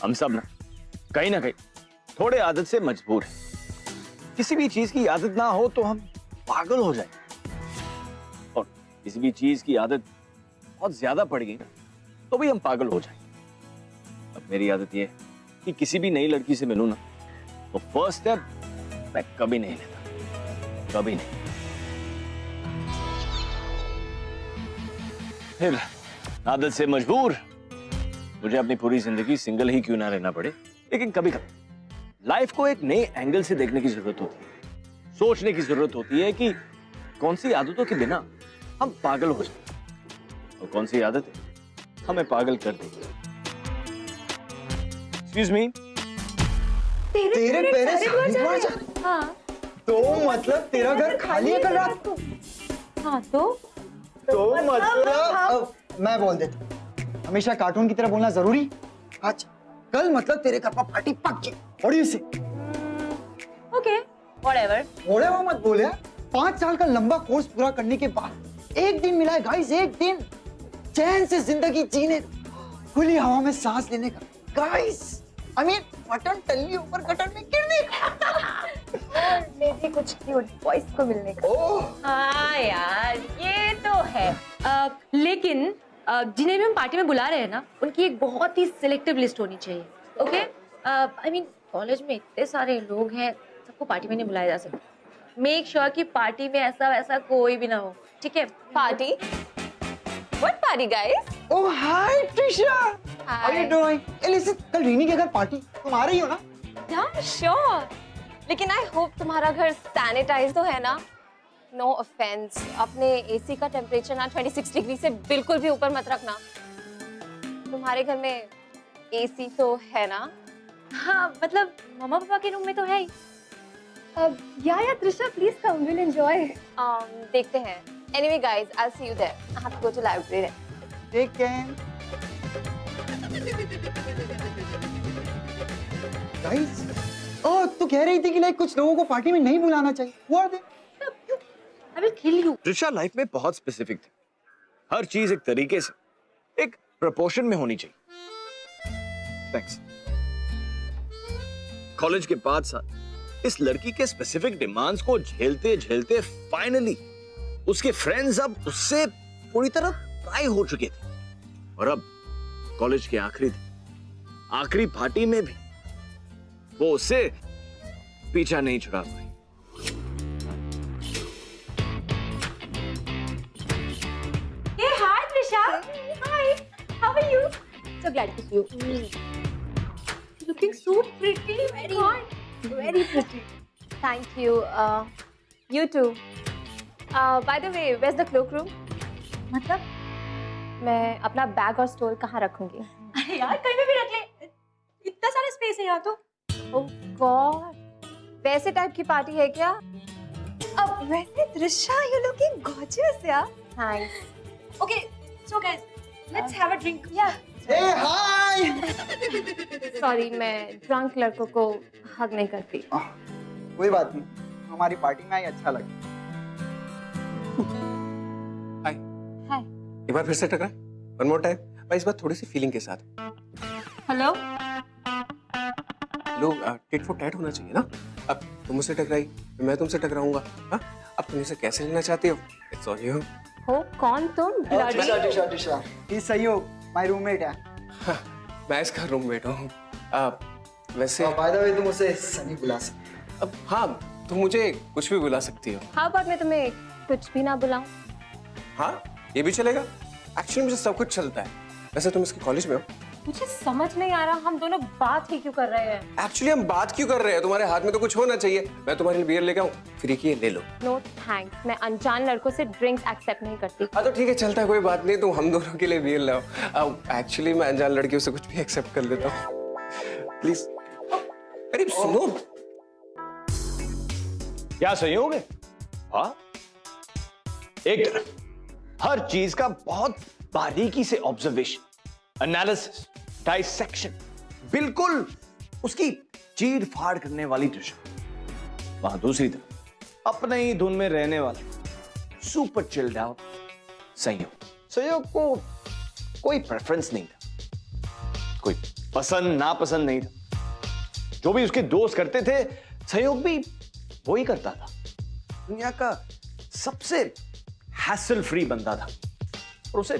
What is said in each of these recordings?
हम सब ना कहीं थोड़े आदत से मजबूर हैं। किसी भी चीज की आदत ना हो तो हम पागल हो जाए, और किसी भी चीज की आदत बहुत ज्यादा पड़ गई ना तो भी हम पागल हो जाए। अब मेरी आदत ये है कि किसी भी नई लड़की से मिलूं ना तो फर्स्ट स्टेप मैं कभी नहीं लेता, कभी नहीं। फिर आदत से मजबूर मुझे अपनी पूरी जिंदगी सिंगल ही क्यों ना रहना पड़े, लेकिन कभी कभी लाइफ को एक नए एंगल से देखने की जरूरत होती है। सोचने की जरूरत होती है कि कौन सी आदतों के बिना हम पागल हो जाते और कौन सी आदतें हमें पागल कर देती। एक्सक्यूज मी, तेरे पेरेंट्स हरिद्वार जा रहे? हाँ। तो मतलब तेरा घर खाली है कल रात को? हाँ तो मतलब मैं बोल देता हूँ, हमेशा कार्टून की तरह बोलना जरूरी? आज कल मतलब तेरे घर पर पार्टी पक्की। What do you say? Okay whatever. बोले वो मत बोले। 5 साल का लंबा कोर्स पूरा करने के बाद एक दिन मिला है गाइस, एक दिन चैन से जिंदगी जीने, खुली हवा में सांस लेने का। गाइस आई मीन मटन टल्ली ऊपर कटन में गिरने का। मेरी कुछ क्यूट बॉयज को मिलने का। हाँ यार ये तो है। लेकिन जिन्हें भी हम पार्टी में बुला रहे हैं ना, उनकी एक बहुत ही सिलेक्टिव लिस्ट होनी चाहिए। ओके आई मीन कॉलेज में इतने सारे लोग हैं, सबको पार्टी में नहीं बुलाया जा सकता। मेक श्योर कि पार्टी में ऐसा वैसा कोई भी ना हो, ठीक है? Party? What party, guys? Oh hi Trisha, how are you Hi. doing? Hey listen, कल रीनी के घर पार्टी, तुम आ रही हो ना? Yeah, sure. लेकिन I hope तुम्हारा घर सैनिटाइज तो है ना? No offense. अपने AC का टेम्परेचर ना 26 डिग्री से बिल्कुल भी ऊपर मत रखना। तुम्हारे घर में AC तो है ना? हाँ मतलब मम्मा पापा के रूम में तो है ही। Yeah, Trisha, please come. We'll enjoy. देखते हैं. Anyway, guys, I'll see you there. I have to go to library. Take care. Guys, oh तू कह रही थी कि लाइक कुछ लोगों को पार्टी में नहीं बुलाना चाहिए। Who are they? I will kill you. Trisha life में बहुत स्पेसिफिक थी। हर चीज एक तरीके से, एक प्रोपोर्शन में होनी चाहिए। थैंक्स। कॉलेज के 5 साल इस लड़की के स्पेसिफिक डिमांड्स को झेलते झेलते फाइनली उसके फ्रेंड्स अब उससे पूरी तरह ट्राई हो चुके थे, और अब कॉलेज के आखिरी पार्टी में भी वो उससे पीछा नहीं छुड़ा पाई। Hey, hi Trisha. Hi. How are you? So glad to see you. Looking so pretty. Very pretty. Thank you. You too. By the way, where's the cloakroom? मतलब? मैं अपना बैग और स्टोल कहाँ रखूंगी? अरे यार कहीं भी रख ले, इतना सारा स्पेस है यहाँ तो। Oh God. वैसे टाइप की पार्टी है क्या? अब वैसे Trisha, you looking gorgeous, yeah. Thanks. Okay, so guys, let's have a drink. Yeah. Hey hi. Sorry, मैं ड्रंक लड़कों को हग नहीं करती। कोई बात नहीं, हमारी पार्टी में आई अच्छा लगा। हाय। हाय। एक बार फिर से टकराए। One more time. भाई इस बार थोड़ी सी फीलिंग के साथ। हेलो। लोग टिट फॉर टैट होना चाहिए ना। अब तुम मुझसे टकराई, मैं तुमसे टकराऊंगा। हाँ? अब तुम इसे कैसे लेना चाहते हो? It's on you. हो कौन तुम? Trisha, ये सहयोग, my roommate है। मैं इसका रूममेट हूँ। वैसे By the way, तुम उसे सनी बुला सकते। अब हाँ, तुम मुझे कुछ भी बुला सकती हो। How about मैं तुम्हें कुछ भी ना बुलाऊं? हाँ, ये भी चलेगा। एक्चुअली मुझे सब कुछ चलता है। वैसे तुम इसके कॉलेज में हो? मुझे समझ नहीं आ रहा हम दोनों बात ही क्यों कर रहे हैं। एक्चुअली हम बात क्यों कर रहे हैं? तुम्हारे हाथ में तो कुछ होना चाहिए। मैं तुम्हारे लिए बियर लेके आऊँ, फिर एक ये ले लो। नो थैंक्स, मैं अनजान लड़कों से ड्रिंक्स एक्सेप्ट नहीं करती। हाँ तो ठीक है, चलता है, कोई बात नहीं। तुम हम दोनों के लिए बियर लाओ। एक्चुअली मैं अनजान लड़कियों से कुछ भी एक्सेप्ट कर लेता हूँ। प्लीज। अरे सुनो, क्या संयोग है? हाँ, एक तरफ हर चीज का बहुत बारीकी से ऑब्जर्वेशन, एनालिसिस, डाइसेक्शन, बिल्कुल उसकी चीर फाड़ करने वाली ट्रिशा, वहां दूसरी तरफ अपने ही धुन में रहने वाला सुपर चिल्ड आउट संयोग को कोई प्रेफरेंस नहीं था, कोई पसंद नापसंद नहीं था। जो भी उसके दोस्त करते थे सहयोग भी वो ही करता था। दुनिया का सबसे हैसल फ्री बंदा था और उसे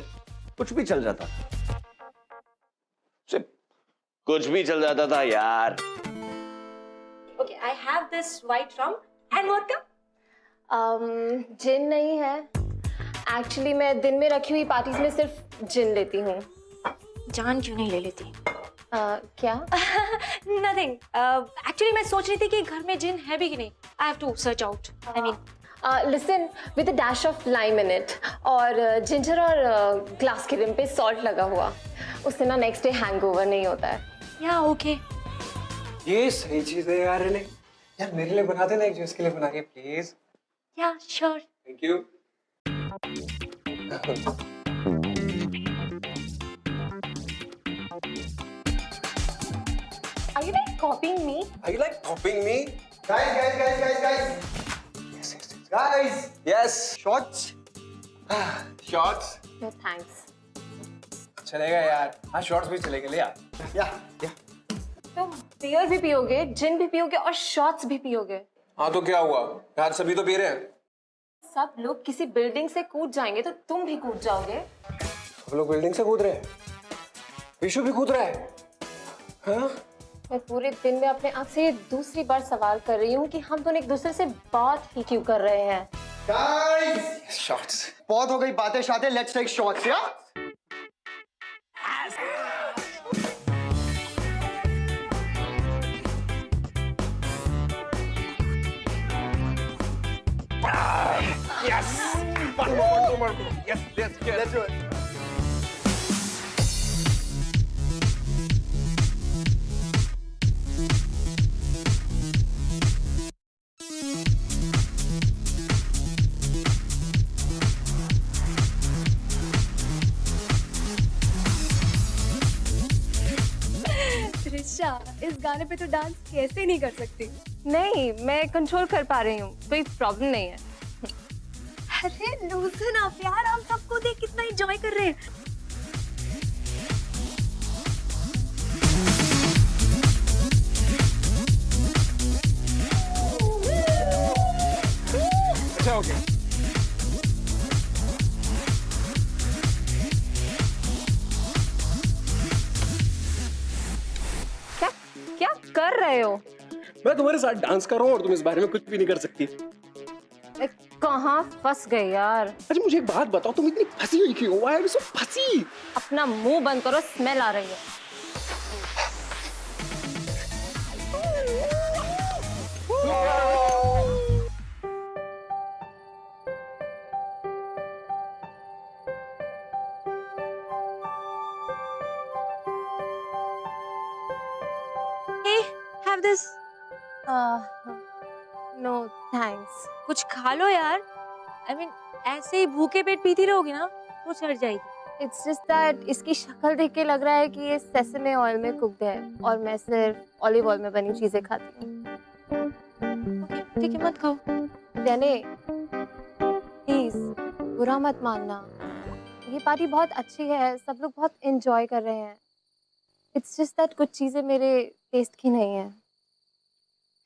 कुछ भी चल जाता था। उसे कुछ भी चल जाता था यार। Okay, I have this white rum and vodka. जिन नहीं है एक्चुअली, मैं दिन में रखी हुई पार्टीज में सिर्फ जिन लेती हूँ। जान क्यों नहीं ले लेती? क्या? Nothing. Actually, मैं सोच रही थी कि घर में जिन है भी कि नहीं. I have to search out. I mean, listen, with a dash of lime in it, और जिंजर और ग्लास के रिम पे सॉल्ट लगा हुआ, उससे ना नेक्स्ट डे हैंगओवर नहीं होता है। yeah, okay. ये सही चीज है यार। इन्हें यार मेरे लिए बना देना एक जो इसके लिए बना के please. Yeah, sure. Thank you. Are you like copying me? Are you like copying me? Guys. Yes, yes, yes. Guys, Yes. shots. Shots. No thanks. चलेगा यार। हाँ शॉर्ट्स भी चलेंगे, ले आ। Yeah. तुम बियर भी पियोगे, जिन भी पियोगे और शॉट्स भी पियोगे। हाँ तो क्या हुआ यार, सभी तो पी रहे हैं। सब लोग किसी बिल्डिंग से कूद जाएंगे तो तुम भी कूद जाओगे। सब लोग बिल्डिंग से कूद रहे हैं, विशु भी कूद रहा है। हाँ? मैं पूरे दिन में अपने आप से ये दूसरी बार सवाल कर रही हूँ कि हम दोनों एक दूसरे से बात ही क्यों कर रहे हैं। Guys, shorts. बहुत हो गई बातें शातें, let's take shots, yeah? Yes. One more. Yes. Let's do it. Trisha, इस गाने पे तो डांस कैसे नहीं कर सकती? नहीं, मैं कंट्रोल कर पा रही हूँ, कोई प्रॉब्लम नहीं है। अरे लूजन अप यार, हम सबको देख कितना एंजॉय कर रहे हैं। अच्छा ओके। क्या क्या कर रहे हो? मैं तुम्हारे साथ डांस कर रहा हूँ और तुम इस बारे में कुछ भी नहीं कर सकती। मैं कहाँ फंस गई यार? अच्छा मुझे एक बात बताओ, तुम इतनी फंसी हुई क्यों? Why are you so फंसी? अपना मुंह बंद करो, स्मेल आ रही है। Hey, have this. No thanks. कुछ खा लो यार. I mean, ऐसे ही भूखे पेट पीती रहोगी ना तो चढ़ जाएगी. इट्स जस्ट दैट इसकी शक्ल देख के लग रहा है कि ये सेसमे ऑयल में कुक्ड है और मैं सिर्फ ऑलिव ऑयल में बनी चीजें खाती हूँ। Okay, ठीक है, मत खाओ. रेने, प्लीज बुरा मत मानना, ये पार्टी बहुत अच्छी है, सब लोग बहुत एंजॉय कर रहे हैं। इट्स जस्ट दैट कुछ चीजें मेरे टेस्ट की नहीं है।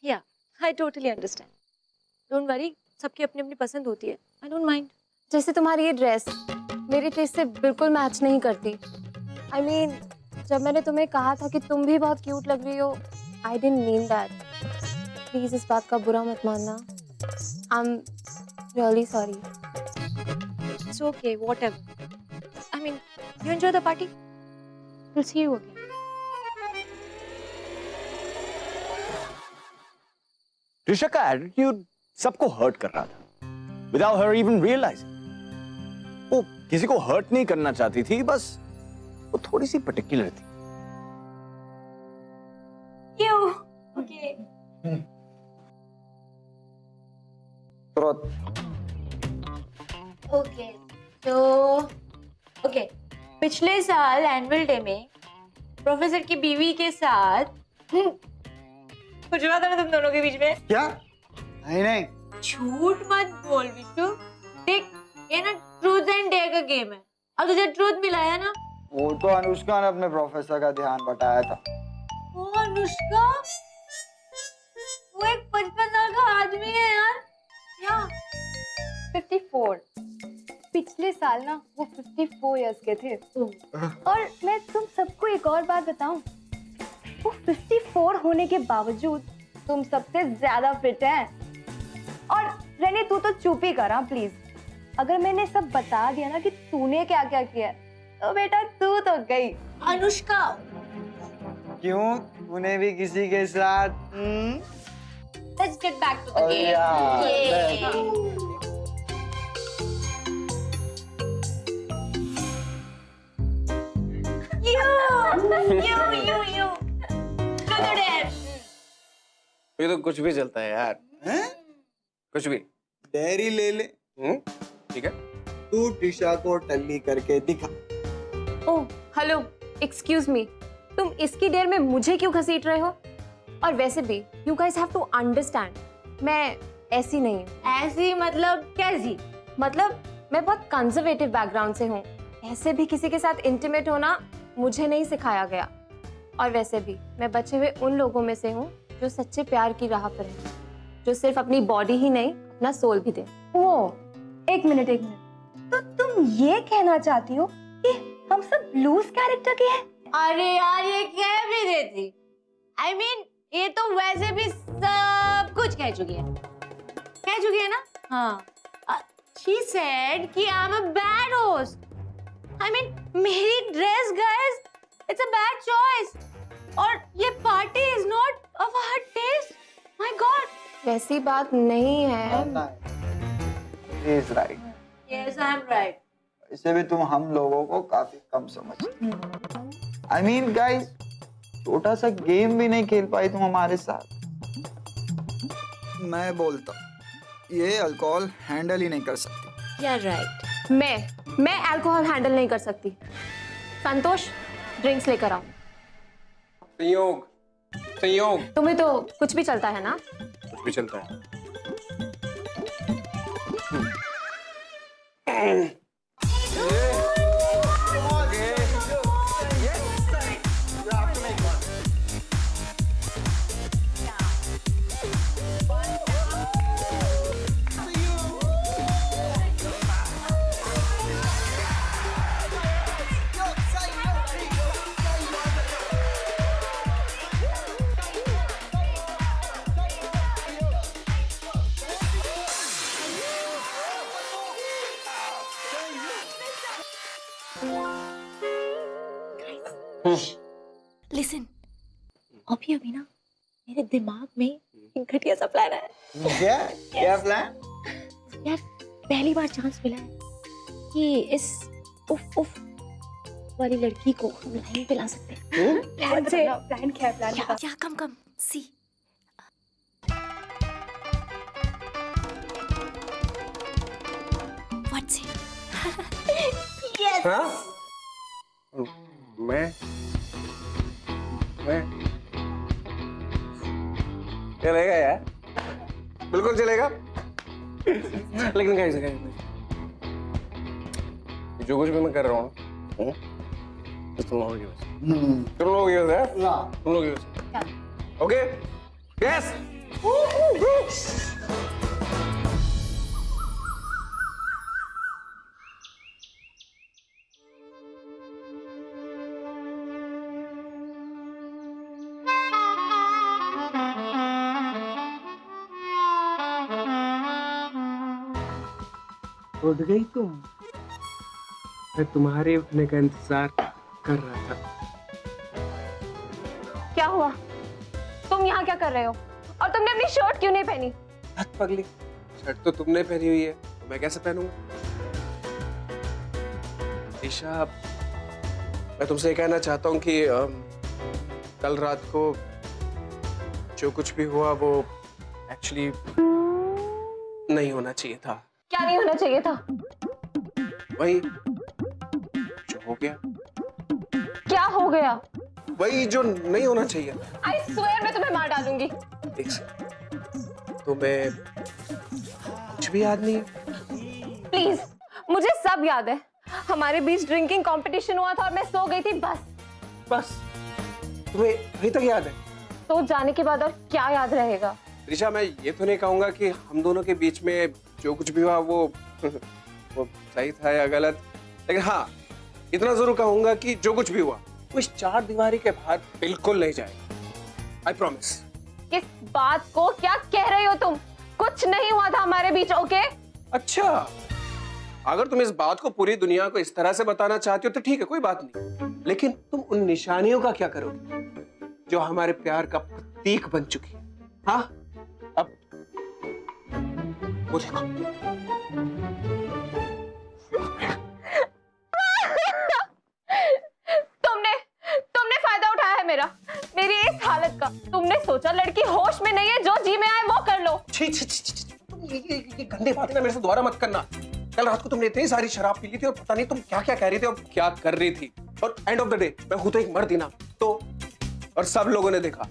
Yeah, I totally understand. Don't worry, सबकी अपनी अपनी पसंद होती है. I don't mind. जैसे तुम्हारी ये ड्रेस मेरे टेस्ट से बिल्कुल मैच नहीं करती। I mean, जब मैंने तुम्हें कहा था कि तुम भी बहुत क्यूट लग रही हो, I didn't mean that. Please इस बात का बुरा मत मानना। I'm really sorry. It's okay, whatever. I mean, you enjoy the party. We'll see you again. Trisha का एटीट्यूड सबको हर्ट कर रहा था विदाउट हर इवन रियलाइजिंग। वो किसी को हर्ट नहीं करना चाहती थी, बस वो थोड़ी सी पर्टिकुलर थी। You. Okay. Okay. So, okay. पिछले साल एनुअल डे में प्रोफेसर की बीवी के साथ कुछ हुआ था ना तुम दोनों के बीच में? क्या? नहीं। झूठ मत बोल विशु. देख, ये ना ट्रूथ एंड डेयर का गेम है और तुझे ट्रूथ मिला है ना, वो तो अनुष्का ने अपने प्रोफेसर का ध्यान बटाया था। ओ अनुष्का, वो एक 55 साल का आदमी है यार। क्या? 54। पिछले साल ना वो 54 इयर्स के थे। और मैं तुम सबको एक और बात बताऊं, वो 54 होने के बावजूद तुम सबसे ज्यादा फिट हैं। और रेनी तू तो चुप ही करा प्लीज। अगर मैंने सब बता दिया ना कि तूने क्या क्या किया तो बेटा तू तो गई। अनुष्का, क्यों, तूने भी किसी के साथ? let's get back to the Oh, game. yeah. Yay. You. Do the dance. ये तो कुछ भी चलता है यार, हैं? कुछ भी। डेयरी ले ले। ठीक है। तू टिशा को टल्ली करके दिखा। ओह हेलो, एक्सक्यूज मी, तुम इसकी देर में मुझे क्यों घसीट रहे हो? और वैसे भी you guys have to understand, मैं ऐसी नहीं हूँ। ऐसी मतलब कैसी? मतलब मैं बहुत कंजर्वेटिव बैकग्राउंड से हूँ। ऐसे भी किसी के साथ इंटीमेट होना मुझे नहीं सिखाया गया। और वैसे भी मैं बचे हुए उन लोगों में से हूँ जो सच्चे प्यार की राह पर हैं, जो सिर्फ अपनी बॉडी ही नहीं अपना सोल भी दे। वो एक मिनट तो तुम ये कहना चाहती हो कि हम सब लूज कैरेक्टर के हैं? अरे यार ये कह भी देती। I mean, ये तो वैसे भी सब कुछ कह चुकी है ना? हाँ। She said कि I'm a bad host. I mean, मेरी dress guys, it's a bad choice. और ये party is not of her taste. My God. वैसी बात नहीं है। He is right. Yes, I'm right. इसे भी तुम हम लोगों को काफी कम समझते। I mean, guys, छोटा सा गेम भी नहीं खेल पाई तुम हमारे साथ। मैं बोलता ये अल्कोहल हैंडल ही नहीं कर सकती। You're right. मैं अल्कोहल हैंडल नहीं कर सकती। संतोष, ड्रिंक्स लेकर आओ। संयोग तुम्हें तो कुछ भी चलता है ना? कुछ भी चलता है। लिसन, अभी ना मेरे दिमाग में एक घटिया सा प्लान है। क्या प्लान? यार पहली बार चांस मिला है कि इस उफ उफ वाली लड़की को हम लाइन पे ला सकते हैं। प्लान क्या है? प्लान या come see. What's it? Yes. हाँ? मैं चलेगा यार, बिल्कुल चलेगा। लेकिन कैसे जो कुछ भी मैं कर रहा हूँ तुम लोगों की वजह से, तुम लोगों की वजह से। Okay, yes. उठ गई तुम? मैं तुम्हारे उठने का इंतजार कर रहा था। क्या हुआ? तुम यहाँ क्या कर रहे हो? और तुमने अपनी शर्ट क्यों नहीं पहनी? हद पगली, शर्ट तो तुमने पहनी हुई है, तो मैं कैसे पहनूंगा? ईशा, मैं तुमसे ये कहना चाहता हूँ कि कल रात को जो कुछ भी हुआ वो एक्चुअली नहीं होना चाहिए था। क्या नहीं होना चाहिए था? वही जो हो गया। क्या हो गया? वही जो नहीं होना चाहिए। आई स्वेयर मैं तुम्हें मार डालूंगी। एक सेकंड, तुम्हें कुछ भी याद नहीं है? प्लीज, मुझे सब याद है। हमारे बीच ड्रिंकिंग कंपटीशन हुआ था और मैं सो गई थी बस। बस तुम्हें अभी तक याद है? सो जाने के बाद और क्या याद रहेगा? त्रिशा, मैं ये तो नहीं कहूंगा कि हम दोनों के बीच में जो कुछ भी हुआ वो वो सही था या गलत, लेकिन हाँ इतना जरूर कहूंगा कि जो कुछ भी हुआ वो इस 4 दीवारी के बाहर बिल्कुल नहीं जाएगा। I promise. किस बात को क्या कह रहे हो तुम? कुछ नहीं हुआ था हमारे बीच, ओके? अच्छा, अगर तुम इस बात को पूरी दुनिया को इस तरह से बताना चाहती हो तो ठीक है, कोई बात नहीं, लेकिन तुम उन निशानियों का क्या करोगे जो हमारे प्यार का प्रतीक बन चुकी है? हाँ, अब वो देखो। तुमने फायदा उठाया है मेरी इस हालत का। तुमने सोचा लड़की होश में नहीं है, जो जी में आए वो कर लो। छी छी छी छी, तुम ये गंदे बातें ना मेरे से दोबारा मत करना। कल रात को तुमने इतनी सारी शराब पी ली थी और पता नहीं तुम क्या क्या कह रही थी और क्या कर रही थी, और एंड ऑफ द डे मैं हूं तो एक मर्द ही ना, तो और सब लोगों ने देखा,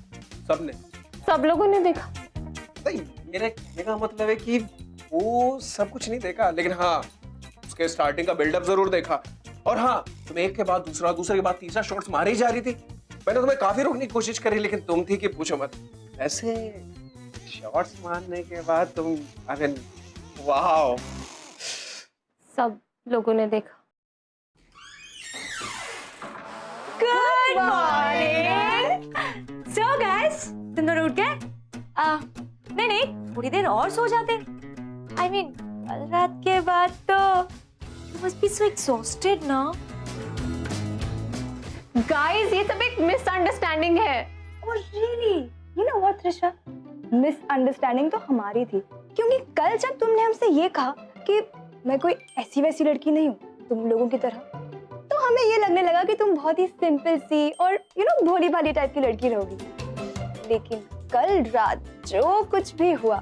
सब लोगों ने देखा। नहीं, मेरे कहने का मतलब है कि वो सब कुछ नहीं देखा, लेकिन हाँ उसके स्टार्टिंग का बिल्डअप जरूर देखा। और हाँ, तुम एक के बाद दूसरा, दूसरे के बाद तीसरा शॉट्स मारे ही जा रही थी। मैंने तुम्हें काफी रोकने की कोशिश करी, लेकिन तुम थी कि पूछो मत। ऐसे शॉट्स मारने के बाद तुम, आई मीन, वाओ। सब लोगों ने देखा। Good morning. सो गाइस, तुम दोनों उठ गए? नहीं, थोड़ी देर और सो जाते। आई मीन, कल रात के बाद तो you must be so exhausted ना? गाइस, ये सब एक मिसअंडरस्टैंडिंग है। Oh really? You know what, Trisha? Misunderstanding तो हमारी थी, क्योंकि कल जब तुमने हमसे ये कहा कि मैं कोई ऐसी वैसी लड़की नहीं हूँ तुम लोगों की तरह, तो हमें ये लगने लगा कि तुम बहुत ही सिंपल सी और भोली भाली टाइप की लड़की रहोगी। लेकिन कल रात जो कुछ भी हुआ,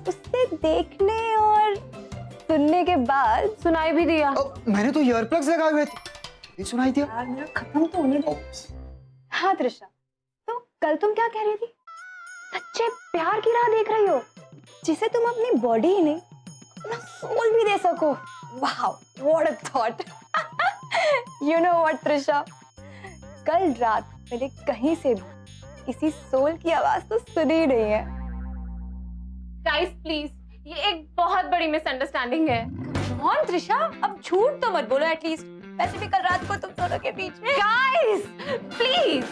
उससे देखने और सुनने के बाद सुनाई भी दिया। मैंने तो ईयर प्लग्स लगाए हुए थे, ये सुनाई दिया। यार मेरा खत्म तो होने दो। हाँ त्रिशा, तो कल तुम क्या कह रही थी? सच्चे प्यार की राह देख रही हो, जिसे तुम अपनी बॉडी ही नहीं अपना सोल भी दे सको। Wow, what a thought. You know what Trisha, कल रात मैंने कहीं से भी किसी सोल की आवाज तो सुनी नहीं है। गाइस प्लीज, ये एक बहुत बड़ी मिसअंडरस्टैंडिंग है। कौन त्रिशा, अब झूठ तो मत बोलो एटलीस्ट। वैसे भी कल रात को तुम दोनों के बीच में। Guys please.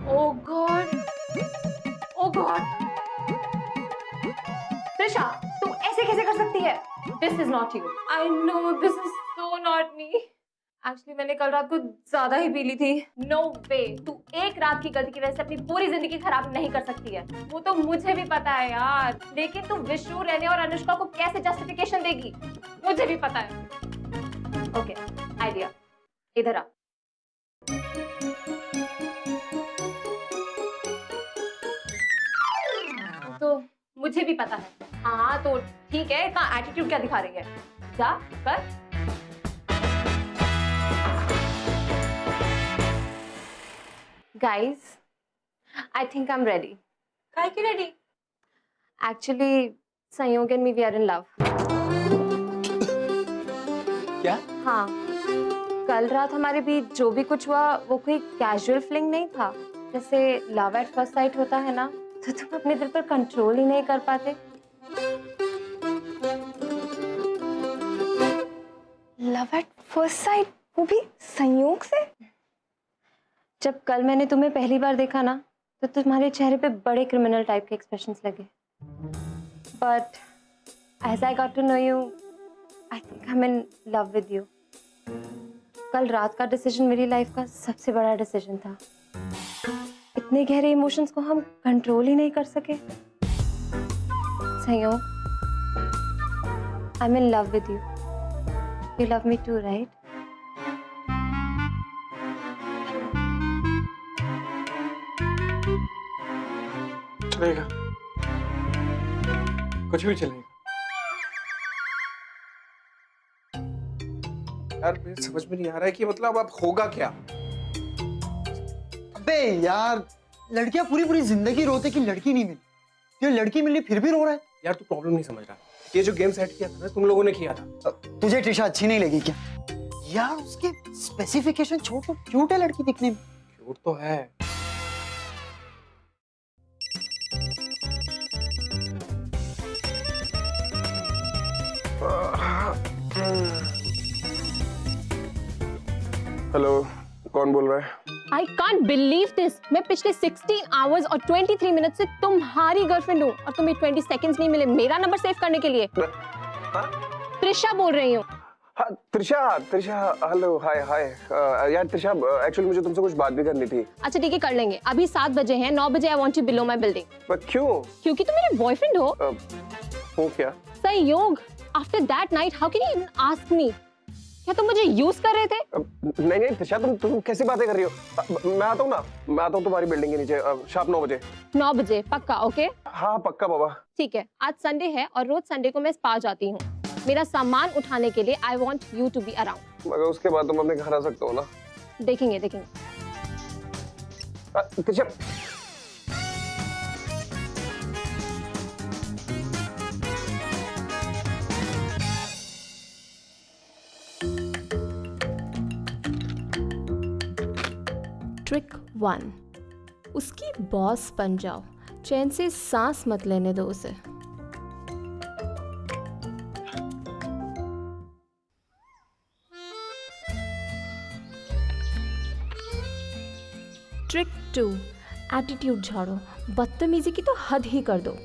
Oh God, oh God. Trisha, तुम ऐसे कैसे कर सकती है? This is not you. I know this is so not me. Actually मैंने कल रात को ज्यादा ही पी ली थी। नो वे, तू एक रात की गलती की वजह से अपनी पूरी जिंदगी खराब नहीं कर सकती है। वो तो मुझे भी पता है यार, लेकिन तू विष्णु, रेने और अनुष्का को कैसे जस्टिफिकेशन देगी, मुझे भी पता है। ओके, आइडिया, इधर आ। तो मुझे भी पता है। हाँ तो ठीक है, इतना एटीट्यूड क्या दिखा रही है? जा कर। Guys, I think I'm ready. काय की रेडी? Actually, संयोग and me we are in love. क्या? हाँ, कल रात हमारे बीच जो भी कुछ हुआ वो कोई कैजुअल फीलिंग नहीं था। जैसे लव एट फर्स्ट साइट होता है ना, तो तुम अपने दिल पर कंट्रोल ही नहीं कर पाते। लव एट फर्स्ट साइट, वो भी संयोग से? जब कल मैंने तुम्हें पहली बार देखा ना, तो तुम्हारे चेहरे पे बड़े क्रिमिनल टाइप के एक्सप्रेशंस लगे। But as I got to know you, I think I am in love with you. कल रात का डिसीजन मेरी लाइफ का सबसे बड़ा डिसीजन था। इतने गहरे इमोशंस को हम कंट्रोल ही नहीं कर सके। Sanyog, I am in love with you. You love me too, right? चलेगा, कुछ भी चलेगा। यार मुझे समझ में नहीं आ रहा है कि मतलब अब होगा क्या। अबे यार, लड़कियां पूरी पूरी जिंदगी रोते कि लड़की नहीं मिली, ये लड़की मिली फिर भी रो रहा है। यार तू प्रॉब्लम नहीं समझ रहा, ये जो गेम सेट किया था ना तुम लोगों ने किया था। तुझे ट्रिशा अच्छी नहीं लगी क्या? यार उसके स्पेसिफिकेशन छोड़, तो क्यूट है लड़की दिखने में। क्यूट तो है। हेलो, कौन बोल रहा है? I can't believe this. मैं पिछले 16 आवर्स और 23 मिनट से तुम्हारी गर्लफ्रेंड हूँ और तुम्हें 20 सेकंड्स नहीं मिले मेरा नंबर सेव करने के लिए। त्रिशा बोल रही हूँ। हाँ त्रिशा, त्रिशा हेलो, हाय हाय। यार त्रिशा, एक्चुअली मुझे तुमसे कुछ बात भी करनी थी। अच्छा ठीक है, कर लेंगे। अभी 7 बजे हैं, 9 बजे आई want you below my building. पर क्यों? क्योंकि तुम मेरे बॉयफ्रेंड हो। हो क्या? संयोग। After that night how can you even ask me? क्या तुम मुझे यूज कर रहे थे? नहीं नहीं त्रिशा, तुम कैसी बातें कर रही हो? मैं आता हूँ ना, मैं आता हूँ तुम्हारी बिल्डिंग के नीचे शार्प 9 बजे। 9 बजे पक्का? ओके हाँ पक्का बाबा। ठीक है। आज संडे है और रोज संडे को मैं स्पा जाती हूँ। मेरा सामान उठाने के लिए I want you to be around. मगर उसके बाद तुम अपने घर आ सकते हो ना? देखेंगे देखेंगे। त्रिशा ट्रिक 1, उसकी बॉस बन जाओ, चैन से सांस मत लेने दो उसे। ट्रिक 2, एटीट्यूड झाड़ो, बदतमीजी की तो हद ही कर दो।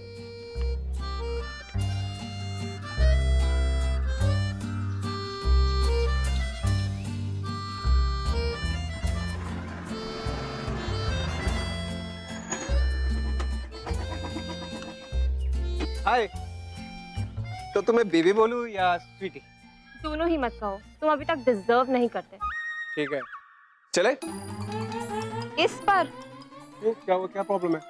हाय, तो तुम्हें बेबी बोलूं या स्वीटी? दोनों ही मत कहो, तुम अभी तक डिजर्व नहीं करते। ठीक है, चले? इस पर क्यों, क्या हुआ, क्या प्रॉब्लम है?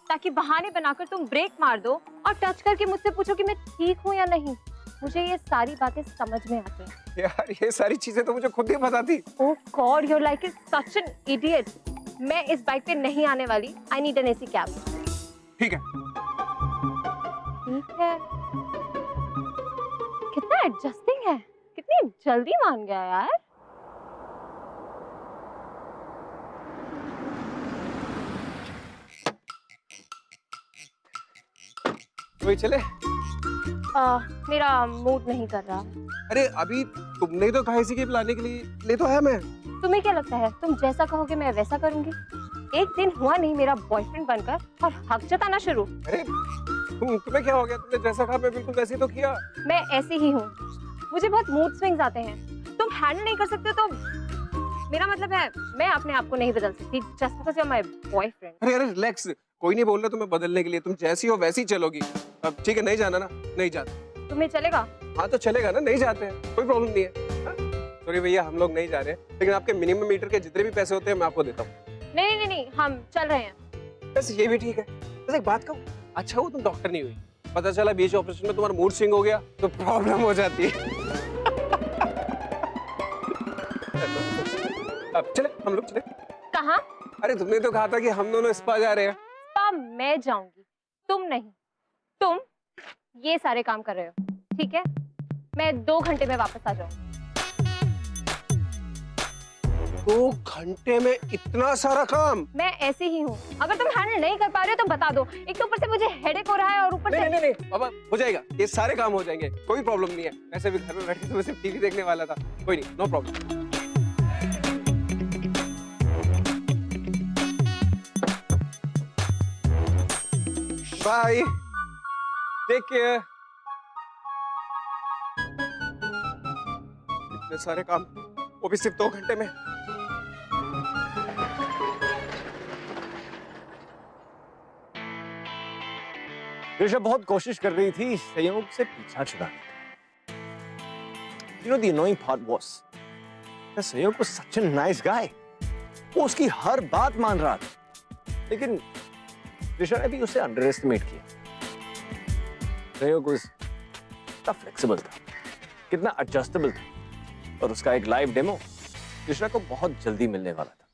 ताकि बहाने बनाकर तुम ब्रेक मार दो और टच करके मुझसे पूछो कि मैं ठीक हूँ या नहीं। मुझे ये सारी बातें समझ में आती हैं। यार ये सारी चीजें तो मुझे खुद ही पता थी। Oh god, your like such an idiot. मैं इस बाइक पे नहीं आने वाली। I need an AC cab. ठीक है। ठीक है। कितना एडजस्टिंग है, कितनी जल्दी मान गया यार। वही चले? मेरा मूड नहीं कर रहा। अरे अभी तुमने ही तो कहा इसी के बुलाने के लिए, ले तो आया मैं। तुम्हें क्या लगता है तुम जैसा कहोगे मैं वैसा करूंगी? एक दिन हुआ नहीं मेरा बॉयफ्रेंड बनकर और हक जताना शुरू। अरे तुम्हें क्या हो गया? तुमने जैसा कहा मैं बिल्कुल वैसे ही तो किया। मैं ऐसी ही हूँ, मुझे बहुत मूड स्विंग्स आते हैं। तुम हैंडल नहीं कर सकते तो मेरा मतलब है मैं अपने आप को नहीं बदल सकती just because you are my boyfriend. अरे अरे रिलैक्स, कोई नहीं बोल रहा तुम्हें बदलने के लिए, तुम जैसी हो वैसी चलोगी। अब ठीक है, नहीं जाना ना? नहीं जाते। तुम्हें चलेगा? हाँ तो चलेगा ना, नहीं जाते हैं, कोई प्रॉब्लम नहीं है। सॉरी भैया, हम लोग नहीं जा रहे, लेकिन आपके मिनिमम मीटर के जितने भी पैसे होते हैं मैं आपको देता हूँ। नहीं नहीं नहीं, हम चल रहे हैं। बस ये भी ठीक है। बस एक बात कहूँ, अच्छा वो तुम डॉक्टर नहीं हुई, पता चला बीच ऑपरेशन में तुम्हारा मूड स्विंग हो गया तो प्रॉब्लम हो जाती है। अब चले, हम लोग चले। कहाँ? अरे तुमने तो कहा था कि हम दोनों स्पा जा रहे हैं। स्पा मैं जाऊंगी, तुम नहीं। तुम ये सारे काम कर रहे हो, ठीक है? मैं 2 घंटे में वापस आ जाऊंगी। 2 घंटे में इतना सारा काम? मैं ऐसी ही हूँ, अगर तुम हैंडल नहीं कर पा रहे हो तो बता दो। एक तो ऊपर से मुझे हेडेक हो रहा है और ऊपर से नहीं बाबा, हो जाएगा, ये सारे काम हो जाएंगे, कोई प्रॉब्लम नहीं है। वैसे भी घर में बैठ के तो मैं सिर्फ टीवी देखने वाला था, कोई नहीं, no problem. Bye, take care. इतने सारे काम, वो भी सिर्फ 2 घंटे में। ऋषभ बहुत कोशिश कर रही थी संयोग से पीछा छुड़ाने का। You know the annoying part was that संयोग was such a nice guy. वो उसकी हर बात मान रहा था, लेकिन ऋषभ ने भी उसे अंडर एस्टिमेट किया। संयोग कितना फ्लेक्सिबल था, कितना एडजस्टेबल था, और उसका एक लाइव डेमो ऋषभ को बहुत जल्दी मिलने वाला था।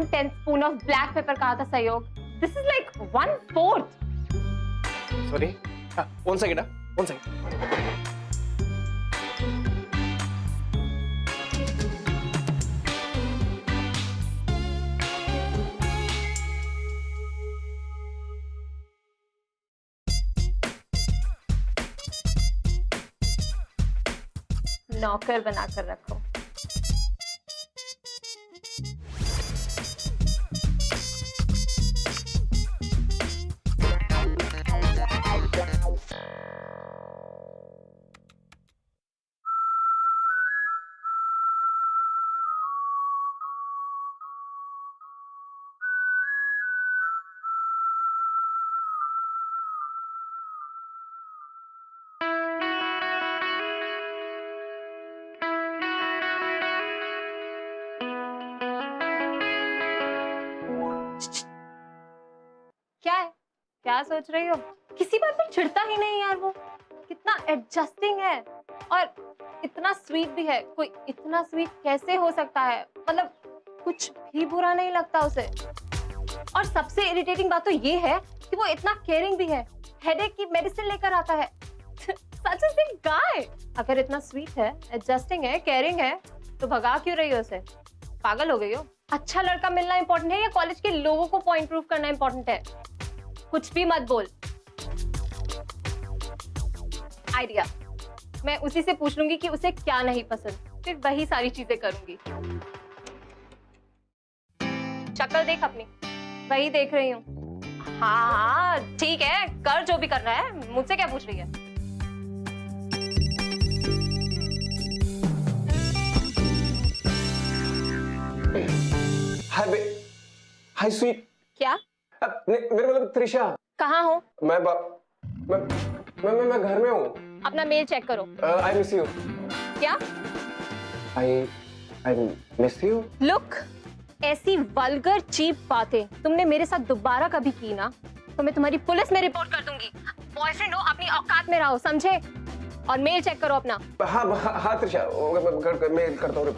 1/10 स्पून ऑफ ब्लैक पेपर कहा था सहयोग. This is like 1/4. Sorry, 1 second, 1 second. नौकर बनाकर रखो. क्या है? क्या सोच रही हो? किसी बात पर चिढ़ता ही नहीं यार. वो कितना एडजस्टिंग है और इतना स्वीट भी है. कोई इतना स्वीट कैसे हो सकता है? मतलब कुछ भी बुरा नहीं लगता उसे. और सबसे इरिटेटिंग बात तो ये है कि वो इतना केयरिंग भी है. हेडेक की मेडिसिन लेकर आता है. सच इज अ गाय. अगर इतना स्वीट है, एडजस्टिंग है, केयरिंग है, तो भगा क्यों रही हो उसे? पागल हो गई हो? अच्छा लड़का मिलना इंपॉर्टेंट है या कॉलेज के लोगों को पॉइंट प्रूव करना इंपॉर्टेंट है? कुछ भी मत बोल. आइडिया, मैं उसी से पूछ लूंगी कि उसे क्या नहीं पसंद, फिर वही सारी चीजें करूंगी. शक्ल देख अपनी. वही देख रही हूँ. हाँ ठीक है, कर जो भी करना है. मुझसे क्या पूछ रही है? हाय स्वीट. क्या? मेरे मतलब त्रिशा. कहाँ हो? मैं घर में हूँ. अपना मेल चेक करो. I miss you. क्या? I miss you. लुक, ऐसी वल्गर चीप बातें तुमने मेरे साथ दोबारा कभी की ना तो मैं तुम्हारी पुलिस में रिपोर्ट कर दूंगी. बॉयफ्रेंड हो, अपनी औकात में रहो, समझे? और मेल चेक करो अपना. हाँ त्रिशा, मैं करता हूँ.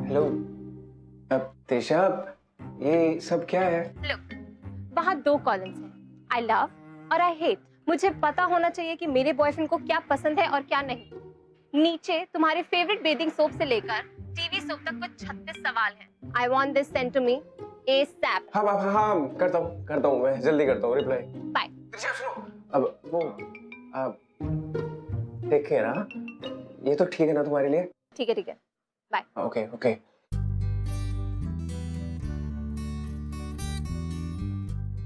हेलो त्रिशा, ये सब क्या है? लुक, वहाँ 2 कॉलम्स हैं. आई लव और आई हेट. मुझे पता होना चाहिए कि मेरे बॉयफ्रेंड को क्या पसंद है और क्या नहीं. नीचे तुम्हारे फेवरेट बेदिंग सोप से लेकर टीवी सोप तक कुछ 36 सवाल हैं. I want this send to me ASAP. हाँ करता हूँ मैं जल्दी करता हूँ रिप्लाई. बाय. त्रिशा सुनो, अब वो देखे ना, ये तो ठीक है ना तुम्हारे लिए? ठीक है. बाय. ओके.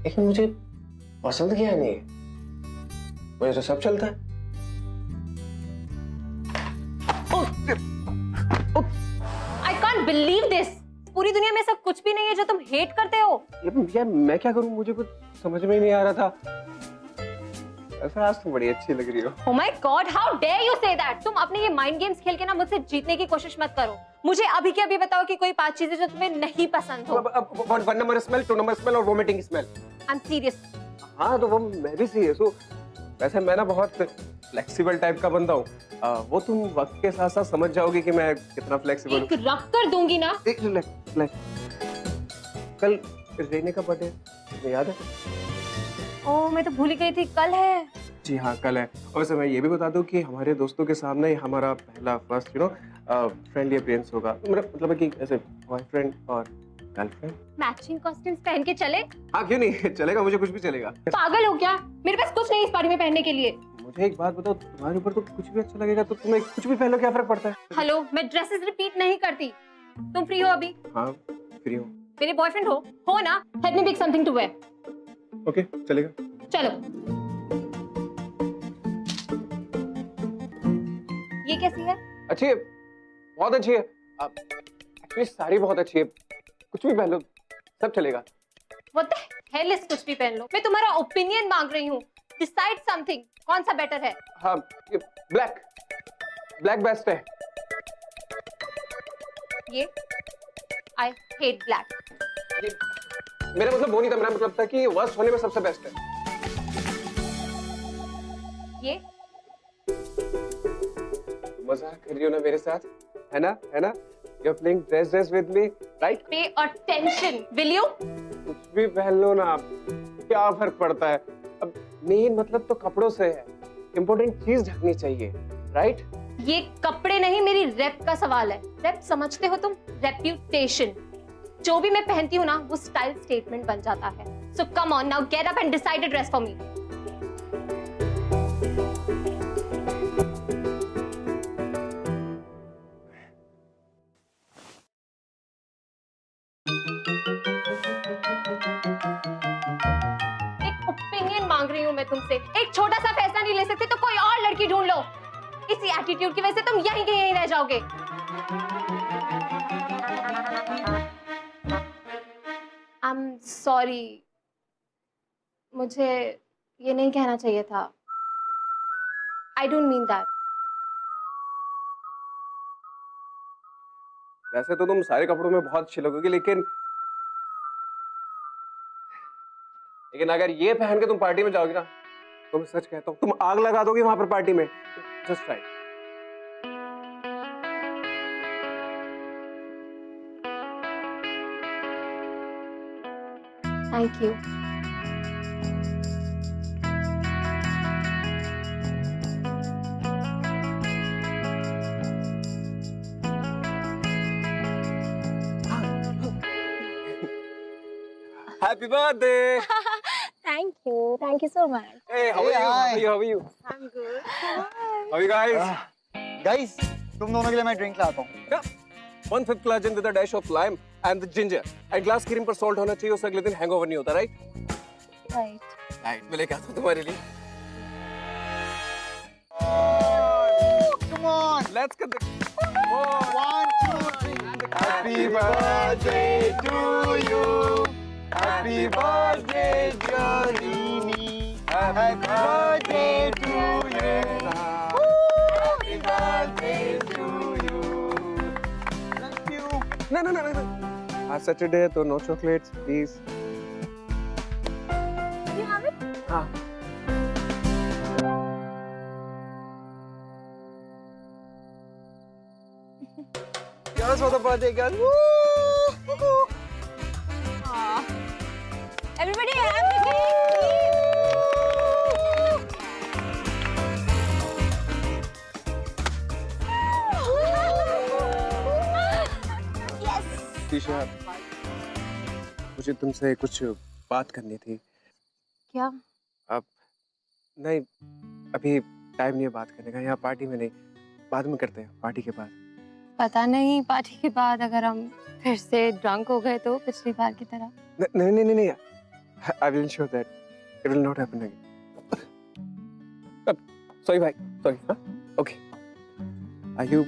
लेकिन मुझे पसंद क्या नहीं है? मुझे तो सब चलता है. I can't believe this. पूरी दुनिया में ऐसा कुछ भी नहीं है जो तुम हेट करते हो. यार मैं क्या करूं, मुझे कुछ समझ में ही नहीं आ रहा था. वैसे आज तुम बड़ी अच्छी लग रही हो. Oh my God, how dare you say that? तुम अपने ये माइंड गेम्स खेल के ना मुझसे जीतने की कोशिश मत करो. मुझे अभी के अभी बताओ कि कोई 5 चीजें जो तुम्हें नहीं पसंद हो. 1 नंबर स्मेल, 2 नंबर स्मेल और वोमिटिंग स्मेल. I'm serious. हाँ तो वो मैं भी सीरियस हूँ. वैसे मैं ना बहुत फ्लेक्सिबल टाइप का बंदा हूँ. वो तुम वक्त के साथ साथ समझ जाओगी कि मैं कितना फ्लेक्सिबल एक रख कर दूंगी ना. कल रेने का बर्थडे याद है? ओह, मैं तो भूल ही गई थी, कल है. जी हाँ कल है. और वैसे मैं ये भी बता दूं कि हमारे दोस्तों के सामने हमारा पहला फर्स्ट फ्रेंडली अपीयरेंस होगा. मेरा मतलब है कि ऐसे बॉयफ्रेंड और गर्लफ्रेंड. मैचिंग कॉस्ट्यूम्स पहन के चले. हाँ क्यों नहीं, चलेगा, मुझे कुछ भी चलेगा. पागल हो क्या? मेरे पास कुछ नहीं इस पार्टी में पहनने के लिए. मुझे एक बात बताओ, तुम्हारे ऊपर तो कुछ भी अच्छा लगेगा तो तुम्हें कुछ भी पहन लो, क्या फर्क पड़ता है? हेलो, मैं ड्रेसेस रिपीट नहीं करती. तुम फ्री हो अभी? हाँ फ्री हूँ. मेरे बॉयफ्रेंड हो ना? Let me pick something to wear. Okay चलेगा. चलो. ये कैसी है? अच्छी है, बहुत अच्छी है. एक्चुअली साड़ी बहुत अच्छी है. कुछ भी पहन लो, सब चलेगा. What the hell is कुछ भी पहन लो? मैं तुम्हारा ओपिनियन मांग रही हूँ. Decide something. कौन सा बेटर है? हाँ ब्लैक बेस्ट है. ये I hate black. मेरा मतलब वो नहीं था, मेरा मतलब था कि वर्स्ट होने में सबसे बेस्ट है. ये मजाक कर रही हो ना मेरे साथ, है ना, है ना? You're playing dress with me, right? Pay attention, will you? कुछ भी पहन लो ना आप, क्या फर्क पड़ता है? अब मेन मतलब तो कपड़ों से है, इम्पोर्टेंट चीज ढकनी चाहिए, राइट? ये कपड़े नहीं, मेरी रेप का सवाल है। रेप समझते हो तुम? रेप्यूटेशन। जो भी मैं पहनती हूँ ना, वो स्टाइल स्टेटमेंट बन जाता है। So come on now, get up and decide a dress for me. एक ओपिनियन मांग रही हूँ मैं तुमसे। एक छोटा सा फैसला नहीं ले सकते तो कोई और लड़की ढूंढ लो। इसी एटीट्यूड की वजह से तुम यहीं के यहीं रह जाओगे। आई एम सॉरी, मुझे ये नहीं कहना चाहिए था। I don't mean that. वैसे तो तुम सारे कपड़ों में बहुत अच्छी लगोगी, लेकिन अगर ये पहन के तुम पार्टी में जाओगी ना, तो मैं सच कहता हूँ तुम आग लगा दोगी वहां पर पार्टी में। Just try. Thank you. Happy birthday! Thank you so much. Hey, how are you? How are you? How are you? I'm good. How are you guys? Guys, तुम दोनों के लिए मैं ड्रिंक लाता हूँ। Yeah. 1/5 collagen with a dash of lime and the ginger. And glass cream पर salt होना चाहिए, उससे अगले दिन hangover नहीं होता, right? Right. Right. मैं लेके आता हूँ तुम्हारे लिए। Come on. Let's get the. 1, 2, 3. Happy birthday to you. Happy birthday, dear Rini. Happy birthday to you. Happy birthday to you. Thank you. No. आज Saturday है तो no chocolates, please. You have it? हाँ. Yours for the birthday, girl. Everybody have the cake. Yes. Tisha, मुझे तुमसे कुछ बात करनी थी। क्या? अब नहीं, अभी टाइम नहीं है बात करने का। यहाँ पार्टी में नहीं, बाद में करते हैं, पार्टी के बाद। पता नहीं पार्टी के बाद अगर हम फिर से ड्रंक हो गए तो पिछली बार की तरह। नहीं। I will ensure that it will not happen again. Sorry, bhai. Sorry. Huh? Okay. Are you?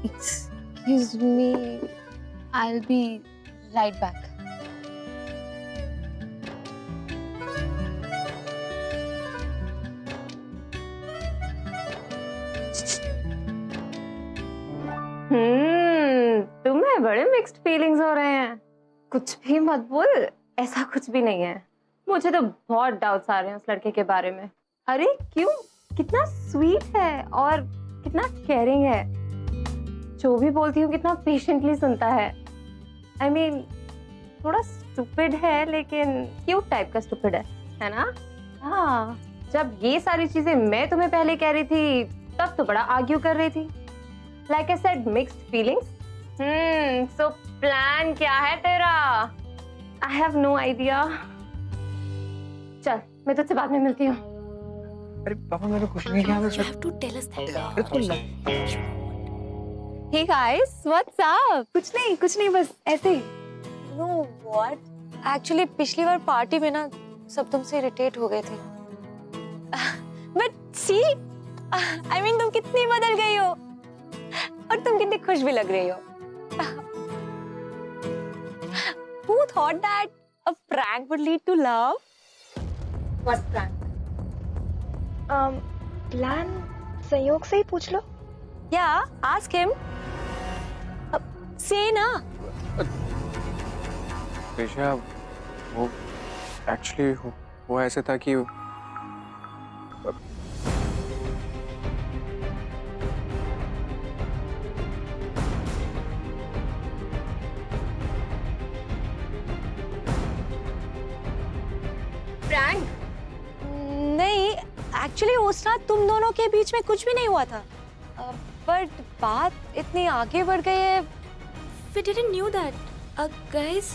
Excuse me. I'll be right back. तुम्हें बड़े मिक्स्ड फीलिंग्स हो रहे हैं। कुछ भी मत बोल, ऐसा कुछ भी नहीं है। मुझे तो बहुत डाउट्स आ रहे हैं उस लड़के के बारे में। अरे क्यों? कितना स्वीट है और कितना केयरिंग है। जो भी बोलती हूँ कितना पेशेंटली सुनता है। I mean, थोड़ा स्टूपिड है लेकिन क्यूट टाइप का स्टूपिड है ना? हाँ, जब ये सारी चीजें मैं तुम्हें पहले कह रही थी तब तो बड़ा आर्ग्यू कर रही थी। Like I said, mixed feelings. So plan क्या है तेरा? I have no idea. चल, मैं तुझसे बाद में मिलती हूँ। अरे पापा, मैंने कुछ नहीं किया। You have to tell us that. Hey guys, what's up? कुछ नहीं, बस ऐसे ही। No, what? Actually, पिछली बार पार्टी में ना सब तुमसे इरिटेट हो गए थे। But see, I mean तुम कितनी बदल गई हो और तुम कितनी खुश भी लग रही हो। Who thought that a prank would lead to love? What prank? Plan संयोग से ही पूछ लो। Yeah, ask him. से ना। त्रिशा, वो एक्चुअली वो ऐसे था कि प्रैंक नहीं, एक्चुअली उस रात तुम दोनों के बीच में कुछ भी नहीं हुआ था, बट बात इतनी आगे बढ़ गई है। We didn't knew that. Guys,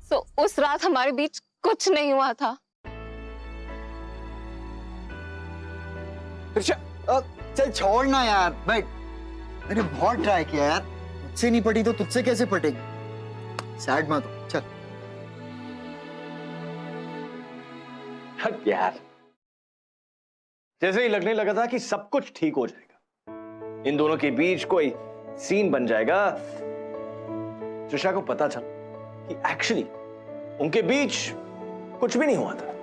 सो उस रात हमारे बीच कुछ नहीं हुआ था। त्रिशा, चल छोड़ना यार, बैठ। मैंने बहुत ट्राई किया यार, मुझसे नहीं पटी तो तुझसे कैसे पटेगी? सैड मत हो, चल। हट यार, जैसे ही लगने लगा था कि सब कुछ ठीक हो जाएगा, इन दोनों के बीच कोई सीन बन जाएगा, त्रिशा को पता चला कि एक्चुअली उनके बीच कुछ भी नहीं हुआ था।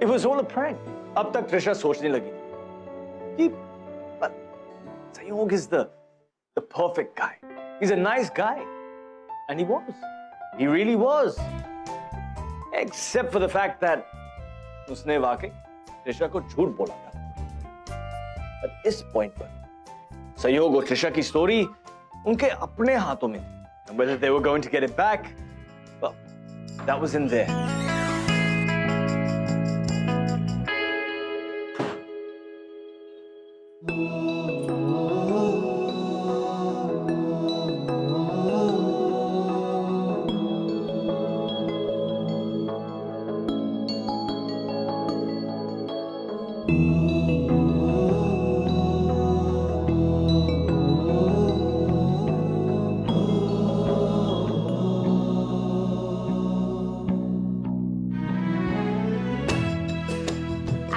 It was all a prank. अब तक त्रिशा सोचने लगी कि संयोग is the perfect guy. He's a nice guy, and he was. He really was. Except for the fact that उसने वाकई त्रिशा को झूठ बोला था। पर इस पॉइंट पर संयोग और त्रिशा की स्टोरी उनके अपने हाथों में थी। And whether they were going to get it back, well, that was in there.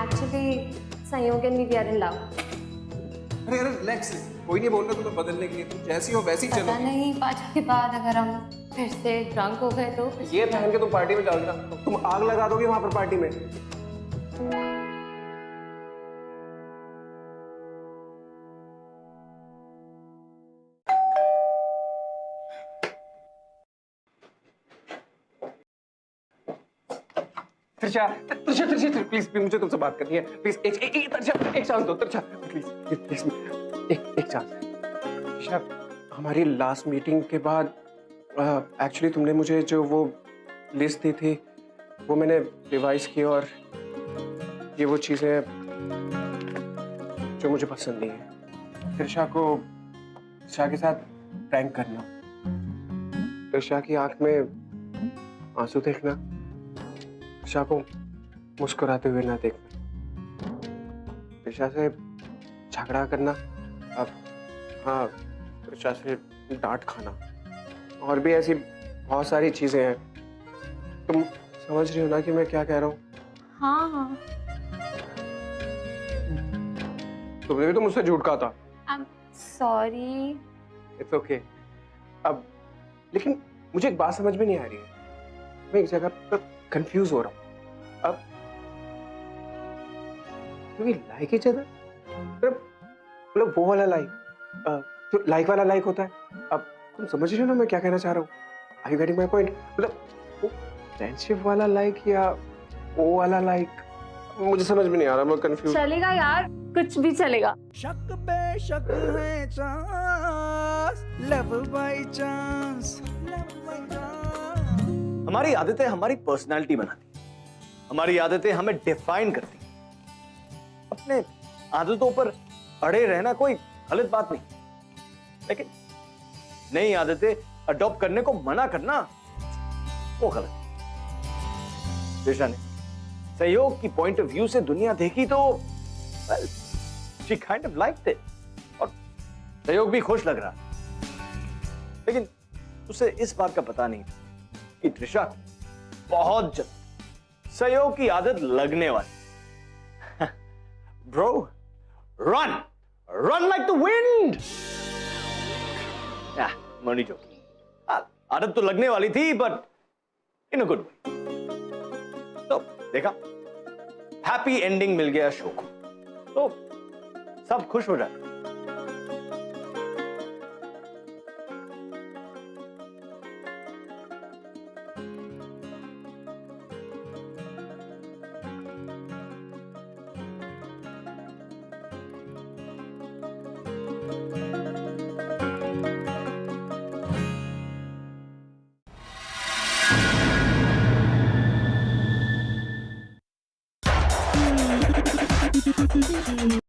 actually, Sanyog and me, we are in love. अरे अरे रिलैक्स, कोई नहीं बोल रहा तुम्हें बदलने के लिए, तुम जैसी हो वैसी चलो। पता नहीं पार्टी के बाद अगर हम फिर से ड्रंक हो गए तो ये पहन के तुम पार्टी में जाओगे ना, तुम आग लगा दोगे वहां पर पार्टी में। त्रिशा, त्रिशा, त्रिशा, प्लीज मुझे तुमसे बात करनी है, प्लीज एक चांस दो त्रिशा, प्लीज प्लीज एक चांस। त्रिशा, हमारी लास्ट मीटिंग के बाद एक्चुअली तुमने मुझे जो वो लिस्ट दी थी वो मैंने रिवाइज की, और ये वो चीज़ें जो मुझे पसंद नहीं है। त्रिशा के साथ प्रैंक करना, त्रिशा की आंख में आंसू देखना, त्रिशा को मुस्कुराते हुए ना देखना, त्रिशा से झगड़ा करना, अब हाँ त्रिशा से डांट खाना, और भी ऐसी बहुत सारी चीजें हैं। तुम समझ रही हो ना कि मैं क्या कह रहा हूँ? हाँ हाँ। तुमने भी तो मुझसे झूठ कहा था। I'm sorry. It's okay. अब लेकिन मुझे एक बात समझ में नहीं आ रही है, मैं एक जगह पर कंफ्यूज हो रहा हूँ। अब वी लाइक ईच अदर, मतलब वो वाला लाइक, जो लाइक वाला लाइक होता है। अब तुम समझ रहे हो ना मैं क्या कहना चाह रहा हूँ? Are you getting my point? मतलब वो फ्रेंडशिप वाला लाइक या वो वाला लाइक, मुझे समझ में नहीं आ रहा, मैं कंफ्यूज। चलेगा यार, कुछ भी चलेगा। शक बेशक है chance, love by chance, love by chance. हमारी आदतें हमारी पर्सनालिटी बनाती, हमारी आदतें हमें डिफाइन करती। अपने आदतों पर अड़े रहना कोई गलत बात नहीं, लेकिन नई आदतें अडॉप्ट करने को मना करना वो गलत है। त्रिशा ने सहयोग की पॉइंट ऑफ व्यू से दुनिया देखी तो well, she kind of liked it, और सहयोग भी खुश लग रहा, लेकिन उसे इस बात का पता नहीं कि त्रिशा बहुत जल्द सहयोग की आदत लगने वाली। Bro, run run like the wind. Money जो आदत तो लगने वाली थी, but in a good way. तो देखा, हैप्पी एंडिंग मिल गया शो को, तो सब खुश हो जाए।